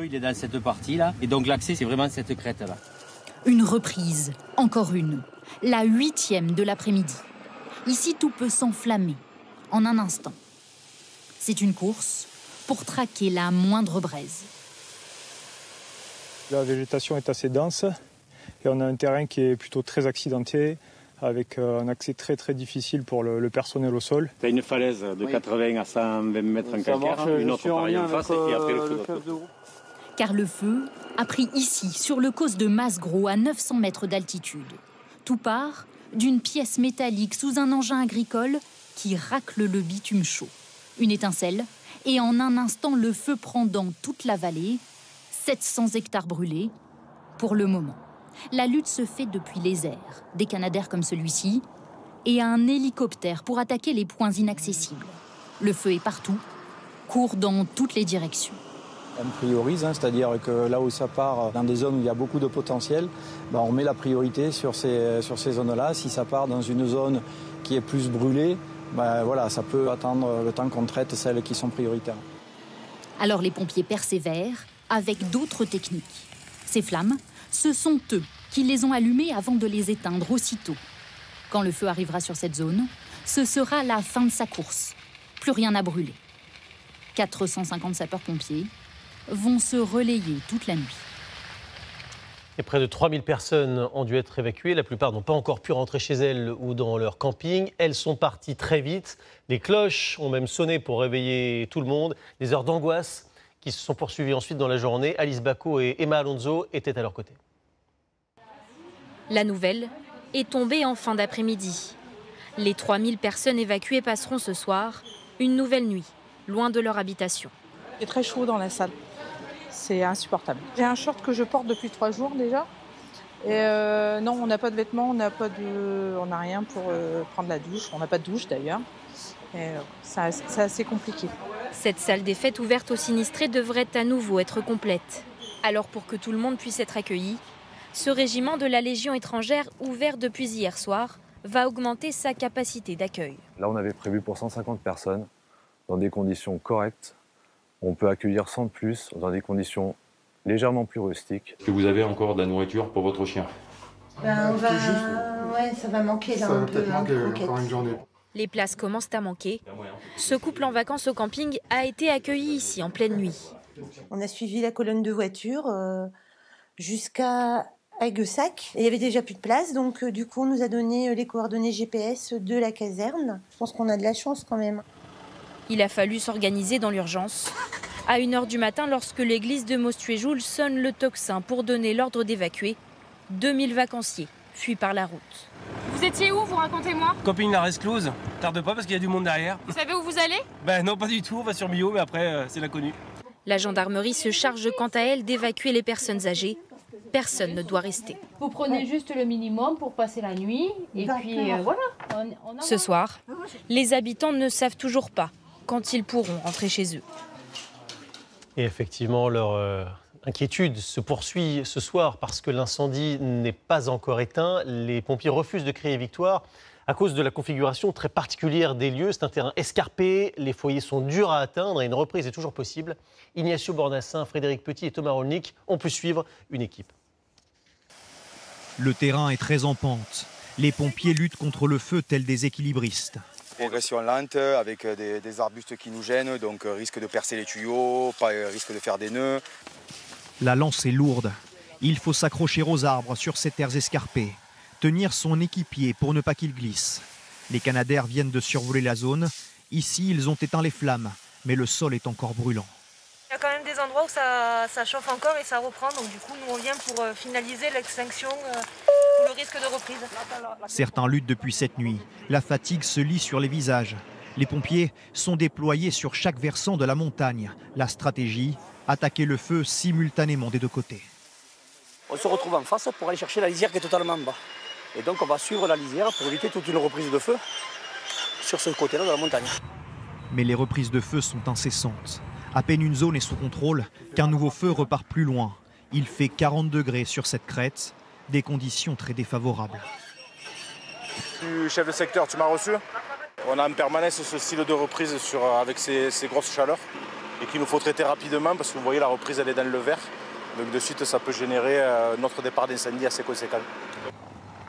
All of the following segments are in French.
Il est dans cette partie-là, et donc l'accès, c'est vraiment cette crête-là. Une reprise, encore une, la 8e de l'après-midi. Ici, tout peut s'enflammer en un instant. C'est une course pour traquer la moindre braise. La végétation est assez dense et on a un terrain qui est plutôt très accidenté, avec un accès très difficile pour le personnel au sol. Tu as une falaise de 80 à 120 mètres en calcaire, une autre pareille en face, et après le feu. Car le feu a pris ici, sur le causse de Masgros, à 900 mètres d'altitude. Tout part d'une pièce métallique sous un engin agricole qui racle le bitume chaud. Une étincelle, et en un instant, le feu prend dans toute la vallée. 700 hectares brûlés, pour le moment. La lutte se fait depuis les airs, des canadaires comme celui-ci, et un hélicoptère pour attaquer les points inaccessibles. Le feu est partout, court dans toutes les directions. On priorise, c'est-à-dire que là où ça part dans des zones où il y a beaucoup de potentiel, on met la priorité sur ces zones-là. Si ça part dans une zone qui est plus brûlée, voilà, ça peut attendre le temps qu'on traite celles qui sont prioritaires. Alors les pompiers persévèrent avec d'autres techniques. Ces flammes, ce sont eux qui les ont allumées avant de les éteindre aussitôt. Quand le feu arrivera sur cette zone, ce sera la fin de sa course. Plus rien à brûler. 450 sapeurs-pompiers vont se relayer toute la nuit. Et près de 3000 personnes ont dû être évacuées. La plupart n'ont pas encore pu rentrer chez elles ou dans leur camping. Elles sont parties très vite. Les cloches ont même sonné pour réveiller tout le monde. Des heures d'angoisse qui se sont poursuivies ensuite dans la journée. Alice Bacco et Emma Alonso étaient à leur côté. La nouvelle est tombée en fin d'après-midi. Les 3000 personnes évacuées passeront ce soir une nouvelle nuit, loin de leur habitation. C'est très chaud dans la salle. C'est insupportable. J'ai un short que je porte depuis 3 jours déjà. Et non, on n'a pas de vêtements, on n'a rien pour prendre la douche. On n'a pas de douche d'ailleurs. C'est assez compliqué. Cette salle des fêtes ouverte aux sinistrés devrait à nouveau être complète. Alors pour que tout le monde puisse être accueilli, ce régiment de la Légion étrangère, ouvert depuis hier soir, va augmenter sa capacité d'accueil. Là, on avait prévu pour 150 personnes, dans des conditions correctes. On peut accueillir 100 de plus, dans des conditions légèrement plus rustiques. Est-ce que vous avez encore de la nourriture pour votre chien? Ouais, ça va manquer là, un peu. Encore une journée. Les places commencent à manquer. Ce couple en vacances au camping a été accueilli ici en pleine nuit. On a suivi la colonne de voitures jusqu'à Aiguesac. Et il y avait déjà plus de place, donc du coup on nous a donné les coordonnées GPS de la caserne. Je pense qu'on a de la chance quand même. Il a fallu s'organiser dans l'urgence. À 1h du matin, lorsque l'église de Mostuéjoul sonne le tocsin pour donner l'ordre d'évacuer, 2000 vacanciers fuient par la route. Vous étiez où, vous racontez-moi? Camping La Resclose, tarde pas parce qu'il y a du monde derrière. Vous savez où vous allez? Non, pas du tout, on va sur Millau, mais après c'est l'inconnu. La gendarmerie se charge quant à elle d'évacuer les personnes âgées. Personne ne doit rester. Vous prenez juste le minimum pour passer la nuit, et puis voilà. Ce soir, les habitants ne savent toujours pas quand ils pourront rentrer chez eux. Et effectivement, leur inquiétude se poursuit ce soir parce que l'incendie n'est pas encore éteint. Les pompiers refusent de crier victoire à cause de la configuration très particulière des lieux. C'est un terrain escarpé, les foyers sont durs à atteindre et une reprise est toujours possible. Ignacio Bornassin, Frédéric Petit et Thomas Rolnik ont pu suivre une équipe. Le terrain est très en pente. Les pompiers luttent contre le feu tels des équilibristes. Progression lente avec des arbustes qui nous gênent, donc risque de percer les tuyaux, risque de faire des nœuds. La lance est lourde. Il faut s'accrocher aux arbres sur ces terres escarpées, tenir son équipier pour ne pas qu'il glisse. Les Canadaires viennent de survoler la zone. Ici, ils ont éteint les flammes, mais le sol est encore brûlant. Il y a quand même des endroits où ça chauffe encore et ça reprend, donc du coup nous on vient pour finaliser l'extinction ou le risque de reprise. Certains luttent depuis cette nuit. La fatigue se lit sur les visages. Les pompiers sont déployés sur chaque versant de la montagne. La stratégie, attaquer le feu simultanément des deux côtés. On se retrouve en face pour aller chercher la lisière qui est totalement en bas. Et donc on va suivre la lisière pour éviter toute une reprise de feu sur ce côté-là de la montagne. Mais les reprises de feu sont incessantes. À peine une zone est sous contrôle qu'un nouveau feu repart plus loin. Il fait 40 degrés sur cette crête, des conditions très défavorables. Chef de secteur, tu m'as reçu? On a en permanence ce style de reprise avec ces grosses chaleurs. et qu'il nous faut traiter rapidement parce que vous voyez la reprise elle est dans le vert. Donc de suite ça peut générer notre départ d'incendie assez conséquent.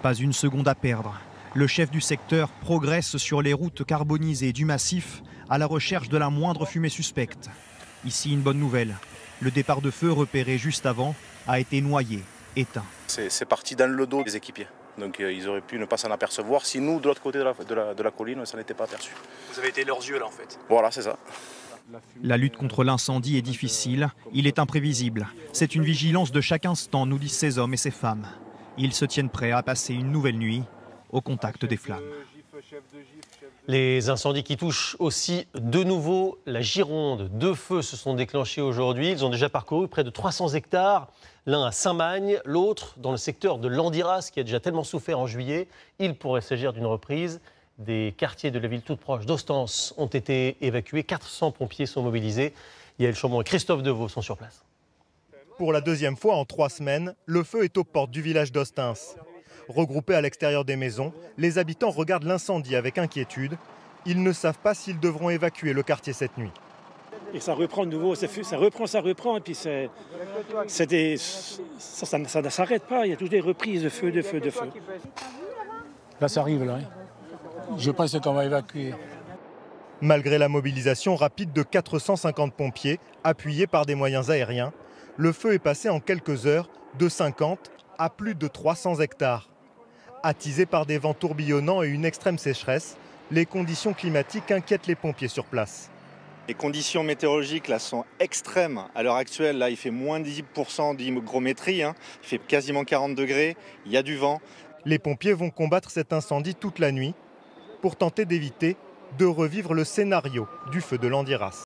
Pas une seconde à perdre. Le chef du secteur progresse sur les routes carbonisées du massif à la recherche de la moindre fumée suspecte. Ici, une bonne nouvelle. Le départ de feu repéré juste avant a été noyé, éteint. C'est parti dans le dos des équipiers. Donc ils auraient pu ne pas s'en apercevoir si nous, de l'autre côté de la colline, ça n'était pas aperçu. Vous avez été leurs yeux là en fait. Voilà, c'est ça. La lutte contre l'incendie est difficile, il est imprévisible. C'est une vigilance de chaque instant, nous disent ces hommes et ces femmes. Ils se tiennent prêts à passer une nouvelle nuit au contact des flammes. Les incendies qui touchent aussi de nouveau la Gironde. 2 feux se sont déclenchés aujourd'hui. Ils ont déjà parcouru près de 300 hectares. L'un à Saint-Magne, l'autre dans le secteur de Landiras qui a déjà tellement souffert en juillet. Il pourrait s'agir d'une reprise. Des quartiers de la ville toute proche d'Ostens ont été évacués. 400 pompiers sont mobilisés. Yael Chambon et Christophe Deveau sont sur place. Pour la 2e fois en 3 semaines, le feu est aux portes du village d'Ostens. Regroupés à l'extérieur des maisons, les habitants regardent l'incendie avec inquiétude. Ils ne savent pas s'ils devront évacuer le quartier cette nuit. Et ça reprend de nouveau, ça reprend, et puis ça ne s'arrête pas, il y a toujours des reprises de feu. Là, ça arrive, là. Je pense qu'on va évacuer. Malgré la mobilisation rapide de 450 pompiers, appuyés par des moyens aériens, le feu est passé en quelques heures de 50 à plus de 300 hectares. Attisés par des vents tourbillonnants et une extrême sécheresse, les conditions climatiques inquiètent les pompiers sur place. Les conditions météorologiques là, sont extrêmes. À l'heure actuelle, là, il fait moins de 10% d'hygrométrie, il fait quasiment 40 degrés, il y a du vent. Les pompiers vont combattre cet incendie toute la nuit pour tenter d'éviter de revivre le scénario du feu de Landiras.